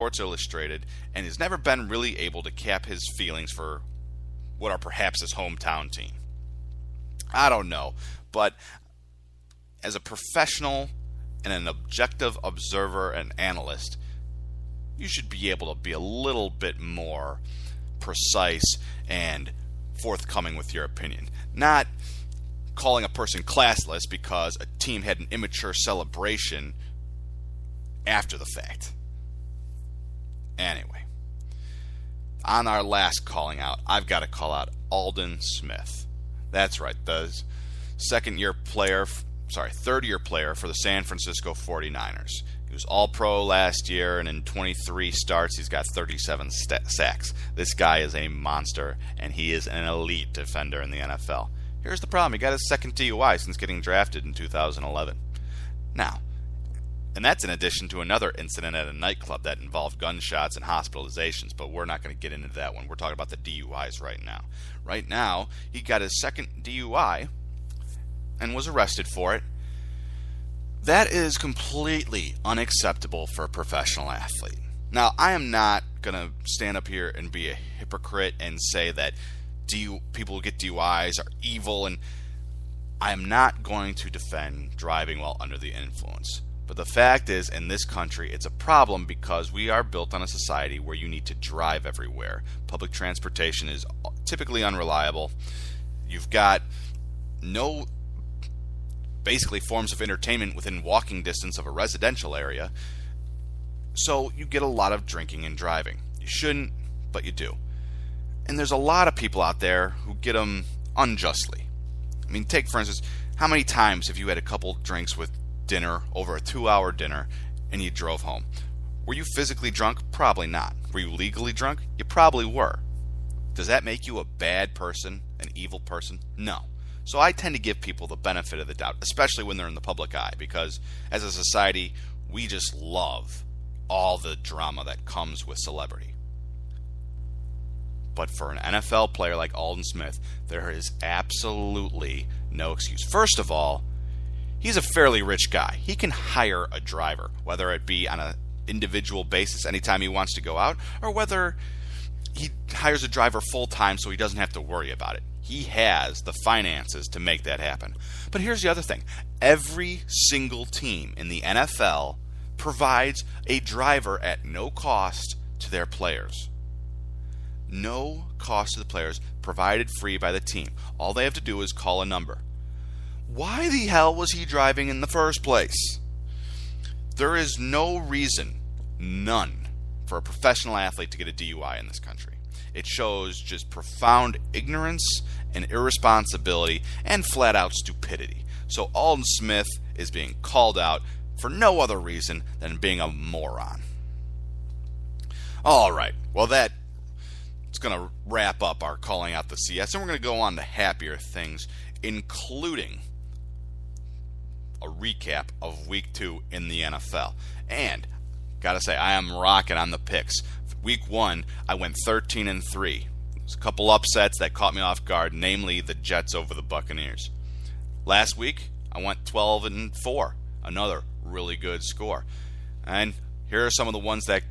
Sports Illustrated, and has never been really able to cap his feelings for what are perhaps his hometown team. I don't know, but as a professional and an objective observer and analyst, you should be able to be a little bit more precise and forthcoming with your opinion. Not calling a person classless because a team had an immature celebration after the fact. Anyway, on our last calling out, I've got to call out Aldon Smith. That's right, the third-year player for the San Francisco 49ers. He was All-Pro last year, and in 23 starts, he's got 37 sacks. This guy is a monster, and he is an elite defender in the NFL. Here's the problem. He got his second DUI since getting drafted in 2011. Now, and that's in addition to another incident at a nightclub that involved gunshots and hospitalizations, but we're not going to get into that one. We're talking about the DUIs right now. Right now, he got his second DUI and was arrested for it. That is completely unacceptable for a professional athlete. Now, I am not going to stand up here and be a hypocrite and say that people who get DUIs are evil, and I am not going to defend driving while under the influence. But the fact is, in this country, it's a problem because we are built on a society where you need to drive everywhere. Public transportation is typically unreliable. You've got no basically forms of entertainment within walking distance of a residential area. So you get a lot of drinking and driving. You shouldn't, but you do. And there's a lot of people out there who get them unjustly. I mean, take for instance, how many times have you had a couple drinks with dinner over a 2-hour dinner and you drove home? Were you physically drunk? Probably not. Were you legally drunk? You probably were. Does that make you a bad person, an evil person? No. So I tend to give people the benefit of the doubt, especially when they're in the public eye, because as a society, we just love all the drama that comes with celebrity. But for an NFL player like Aldon Smith, there is absolutely no excuse. First of all, he's a fairly rich guy. He can hire a driver, whether it be on an individual basis anytime he wants to go out, or whether he hires a driver full-time so he doesn't have to worry about it. He has the finances to make that happen. But here's the other thing. Every single team in the NFL provides a driver at no cost to their players. No cost to the players, provided free by the team. All they have to do is call a number. Why the hell was he driving in the first place? There is no reason, none, for a professional athlete to get a DUI in this country. It shows just profound ignorance and irresponsibility and flat-out stupidity. So Aldon Smith is being called out for no other reason than being a moron. All right, well, that's going to wrap up our calling out the CS, and we're going to go on to happier things, including a recap of Week 2 in the NFL. And gotta say, I am rocking on the picks. Week 1, I went 13-3. There's a couple upsets that caught me off guard, namely the Jets over the Buccaneers. Last week, I went 12-4, another really good score. And here are some of the ones that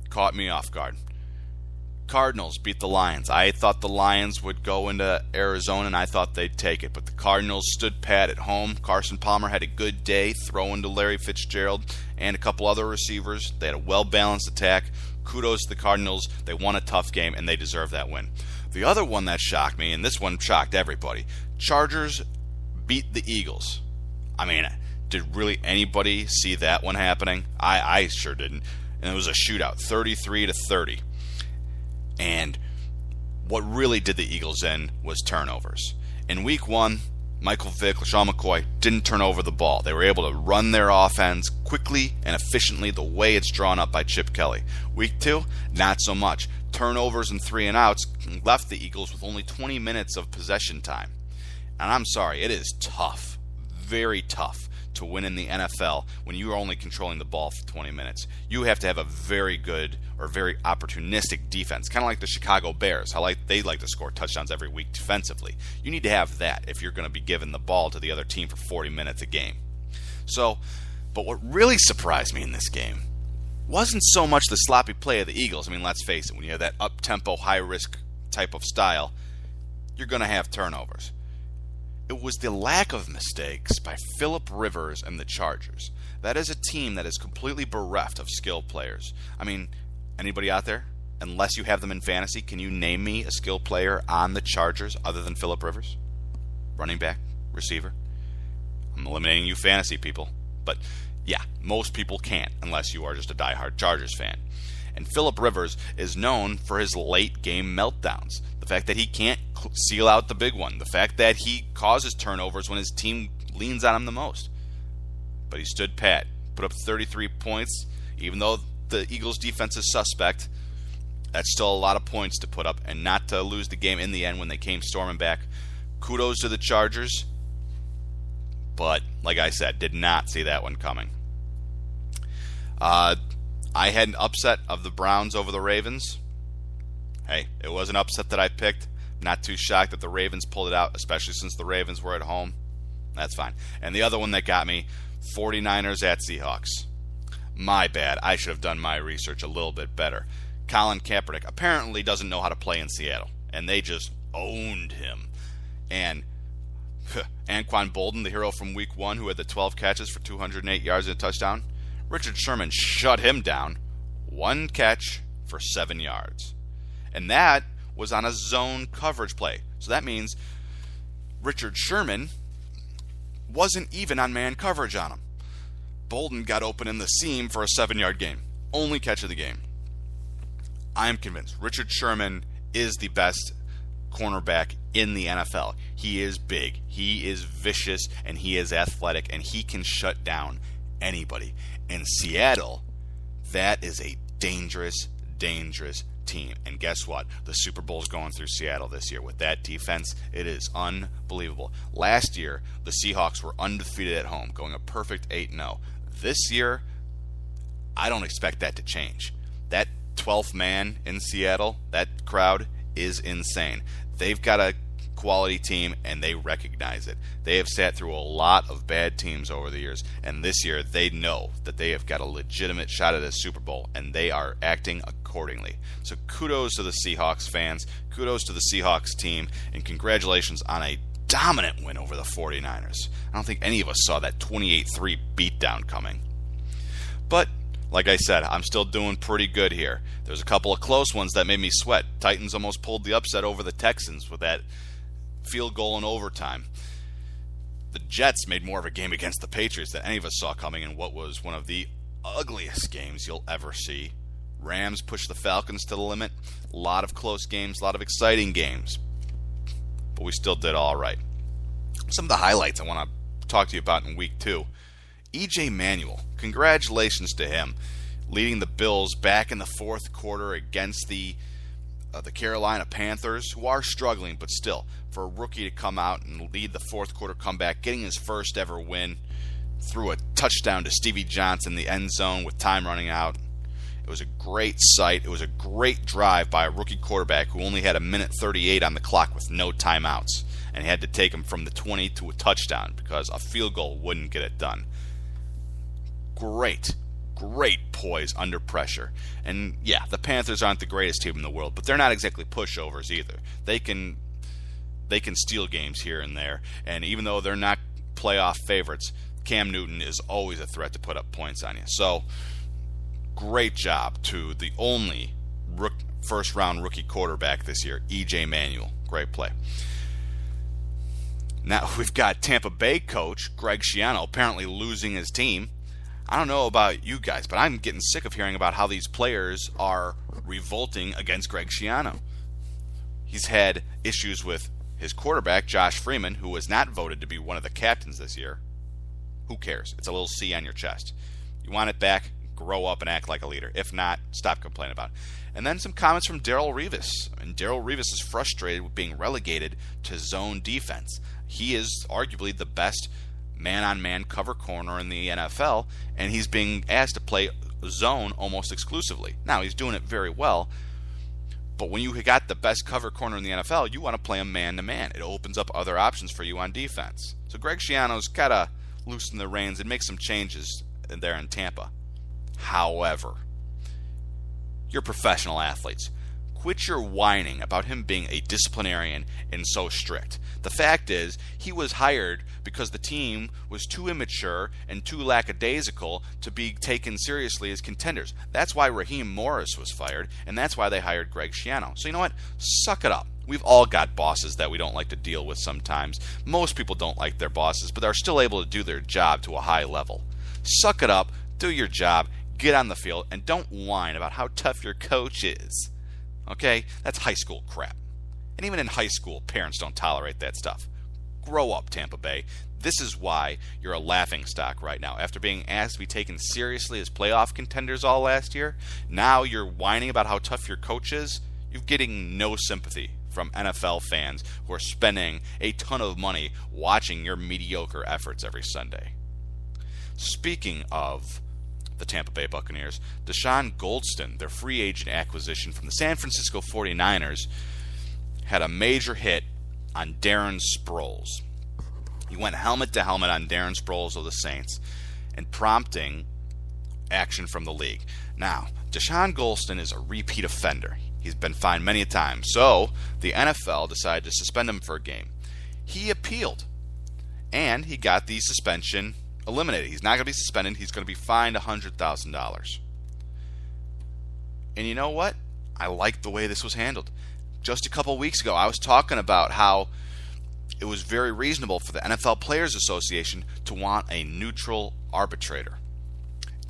caught me off guard. Cardinals beat the Lions. I thought the Lions would go into Arizona, and I thought they'd take it. But the Cardinals stood pat at home. Carson Palmer had a good day throwing to Larry Fitzgerald and a couple other receivers. They had a well-balanced attack. Kudos to the Cardinals. They won a tough game, and they deserve that win. The other one that shocked me, and this one shocked everybody, Chargers beat the Eagles. I mean, did really anybody see that one happening? I sure didn't. And it was a shootout, 33-30. And what really did the Eagles in was turnovers. In Week 1, Michael Vick, LaShawn McCoy didn't turn over the ball. They were able to run their offense quickly and efficiently the way it's drawn up by Chip Kelly. Week 2, not so much. Turnovers and 3-and-outs left the Eagles with only 20 minutes of possession time. And I'm sorry, it is tough, very tough, to win in the NFL when you are only controlling the ball for 20 minutes. You have to have a very good or very opportunistic defense, kind of like the Chicago Bears, how they like to score touchdowns every week defensively. You need to have that if you're going to be giving the ball to the other team for 40 minutes a game. So, but what really surprised me in this game wasn't so much the sloppy play of the Eagles. I mean, let's face it, when you have that up-tempo, high-risk type of style, you're going to have turnovers. It was the lack of mistakes by Phillip Rivers and the Chargers. That is a team that is completely bereft of skilled players. I mean, anybody out there, unless you have them in fantasy, can you name me a skilled player on the Chargers other than Phillip Rivers? Running back, receiver? I'm eliminating you fantasy people. But yeah, most people can't unless you are just a diehard Chargers fan. And Phillip Rivers is known for his late game meltdowns. The fact that he can't seal out the big one. The fact that he causes turnovers when his team leans on him the most. But he stood pat, put up 33 points. Even though the Eagles' defense is suspect, that's still a lot of points to put up and not to lose the game in the end when they came storming back. Kudos to the Chargers. But, like I said, did not see that one coming. I had an upset of the Browns over the Ravens. Hey, it was an upset that I picked. Not too shocked that the Ravens pulled it out, especially since the Ravens were at home. That's fine. And the other one that got me, 49ers at Seahawks. My bad. I should have done my research a little bit better. Colin Kaepernick apparently doesn't know how to play in Seattle, and they just owned him. And Anquan Bolden, the hero from Week 1, who had the 12 catches for 208 yards and a touchdown, Richard Sherman shut him down. 1 catch for 7 yards. And that was on a zone coverage play. So that means Richard Sherman wasn't even on man coverage on him. Bolden got open in the seam for a 7-yard gain. Only catch of the game. I am convinced Richard Sherman is the best cornerback in the NFL. He is big, he is vicious, and he is athletic, and he can shut down anybody. In Seattle, that is a dangerous, dangerous team. And guess what? The Super Bowl is going through Seattle this year. With that defense, it is unbelievable. Last year, the Seahawks were undefeated at home, going a perfect 8-0. This year, I don't expect that to change. That 12th man in Seattle, that crowd is insane. They've got a quality team, and they recognize it. They have sat through a lot of bad teams over the years, and this year they know that they have got a legitimate shot at a Super Bowl, and they are acting accordingly. So kudos to the Seahawks fans, kudos to the Seahawks team, and congratulations on a dominant win over the 49ers. I don't think any of us saw that 28-3 beatdown coming. But like I said, I'm still doing pretty good here. There's a couple of close ones that made me sweat. Titans almost pulled the upset over the Texans with that field goal in overtime. The Jets made more of a game against the Patriots than any of us saw coming in what was one of the ugliest games you'll ever see. Rams pushed the Falcons to the limit. A lot of close games, a lot of exciting games. But we still did all right. Some of the highlights I want to talk to you about in Week 2. E.J. Manuel, congratulations to him, leading the Bills back in the fourth quarter against the Carolina Panthers, who are struggling, but still, for a rookie to come out and lead the fourth quarter comeback, getting his first ever win, threw a touchdown to Stevie Johnson in the end zone with time running out. It was a great sight. It was a great drive by a rookie quarterback who only had 1:38 on the clock with no timeouts, and had to take him from the 20 to a touchdown because a field goal wouldn't get it done. Great poise under pressure. And yeah, the Panthers aren't the greatest team in the world, but they're not exactly pushovers either. They can steal games here and there, and even though they're not playoff favorites, Cam Newton is always a threat to put up points on you. So great job to the only first round rookie quarterback this year, E.J. Manuel. Great play. Now we've got Tampa Bay coach Greg Schiano apparently losing his team. I don't know about you guys, but I'm getting sick of hearing about how these players are revolting against Greg Schiano. He's had issues with his quarterback, Josh Freeman, who was not voted to be one of the captains this year. Who cares? It's a little C on your chest. You want it back, grow up and act like a leader. If not, stop complaining about it. And then some comments from Darrelle Revis. And Darrelle Revis is frustrated with being relegated to zone defense. He is arguably the best man-on-man cover corner in the NFL, and he's being asked to play zone almost exclusively. Now, he's doing it very well, but when you got the best cover corner in the NFL, you want to play him man-to-man. It opens up other options for you on defense. So Greg Schiano's got to loosen the reins and make some changes there in Tampa. However, You're professional athletes. Quit your whining about him being a disciplinarian and so strict. The fact is, he was hired because the team was too immature and too lackadaisical to be taken seriously as contenders. That's why Raheem Morris was fired, and that's why they hired Greg Schiano. So you know what? Suck it up. We've all got bosses that we don't like to deal with sometimes. Most people don't like their bosses, but they're still able to do their job to a high level. Suck it up, do your job, get on the field, and don't whine about how tough your coach is. Okay? That's high school crap. And even in high school, parents don't tolerate that stuff. Grow up, Tampa Bay. This is why you're a laughingstock right now. After being asked to be taken seriously as playoff contenders all last year, now you're whining about how tough your coach is. You're getting no sympathy from NFL fans who are spending a ton of money watching your mediocre efforts every Sunday. Speaking of the Tampa Bay Buccaneers, Deshaun Goldston, their free agent acquisition from the San Francisco 49ers, had a major hit on Darren Sproles. He went helmet to helmet on Darren Sproles of the Saints, and prompting action from the league. Now, Deshaun Goldston is a repeat offender. He's been fined many a time, so the NFL decided to suspend him for a game. He appealed, and he got the suspension eliminated. He's not going to be suspended. He's going to be fined $100,000. And you know what? I like the way this was handled. Just a couple weeks ago, I was talking about how it was very reasonable for the NFL Players Association to want a neutral arbitrator.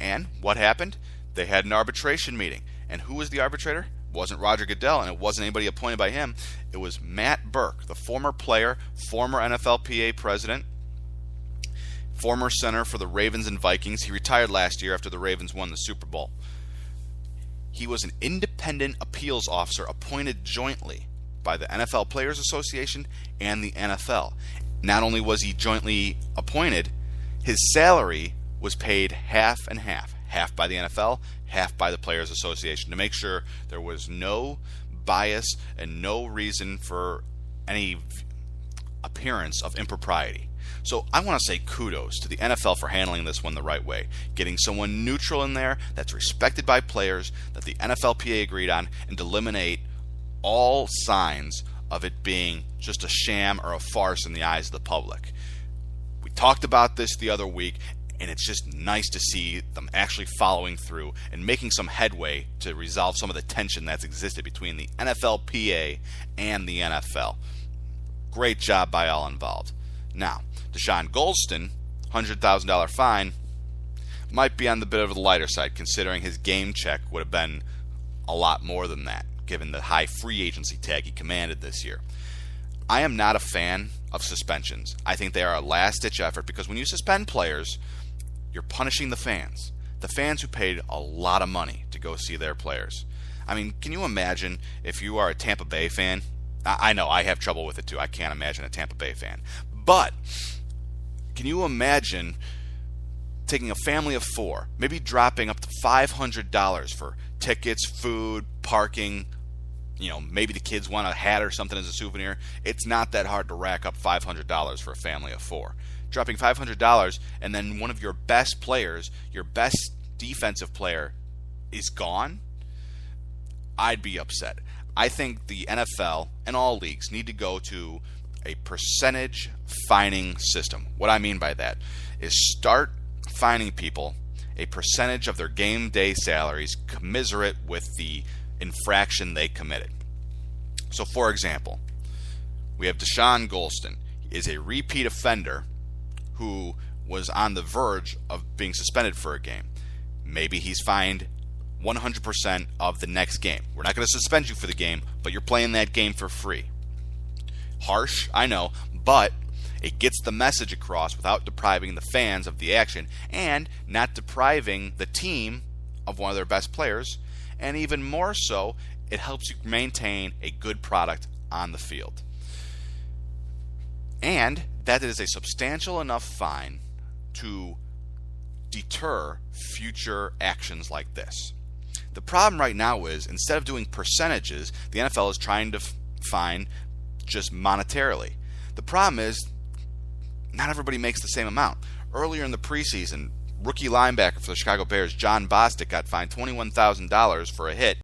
And what happened? They had an arbitration meeting. And who was the arbitrator? It wasn't Roger Goodell, and it wasn't anybody appointed by him. It was Matt Burke, the former player, former NFLPA president, former center for the Ravens and Vikings. He retired last year after the Ravens won the Super Bowl. He was an independent appeals officer appointed jointly by the NFL Players Association and the NFL. Not only was he jointly appointed, his salary was paid half and half. Half by the NFL, half by the Players Association, to make sure there was no bias and no reason for any appearance of impropriety. So I want to say kudos to the NFL for handling this one the right way, getting someone neutral in there that's respected by players, that the NFLPA agreed on, and to eliminate all signs of it being just a sham or a farce in the eyes of the public. We talked about this the other week, and it's just nice to see them actually following through and making some headway to resolve some of the tension that's existed between the NFLPA and the NFL. Great job by all involved. Now, Deshaun Goldston, $100,000 fine, might be on the bit of the lighter side, considering his game check would have been a lot more than that, given the high free agency tag he commanded this year. I am not a fan of suspensions. I think they are a last-ditch effort, because when you suspend players, you're punishing the fans who paid a lot of money to go see their players. I mean, can you imagine if you are a Tampa Bay fan? I know, I have trouble with it too. I can't imagine a Tampa Bay fan. But can you imagine taking a family of four, maybe dropping up to $500 for tickets, food, parking, maybe the kids want a hat or something as a souvenir. It's not that hard to rack up $500 for a family of four. Dropping $500 and then one of your best players, your best defensive player, is gone, I'd be upset. I think the NFL and all leagues need to go to a percentage fining system. What I mean by that is start fining people a percentage of their game day salaries commensurate with the infraction they committed. So, for example, we have Deshaun Goldston. He is a repeat offender who was on the verge of being suspended for a game. Maybe he's fined 100% of the next game. We're not going to suspend you for the game, but you're playing that game for free. Harsh, I know, but it gets the message across without depriving the fans of the action and not depriving the team of one of their best players. And even more so, it helps you maintain a good product on the field. And that is a substantial enough fine to deter future actions like this. The problem right now is, instead of doing percentages, the NFL is trying to fine just monetarily. The problem is, not everybody makes the same amount. Earlier in the preseason, rookie linebacker for the Chicago Bears, John Bostic, got fined $21,000 for a hit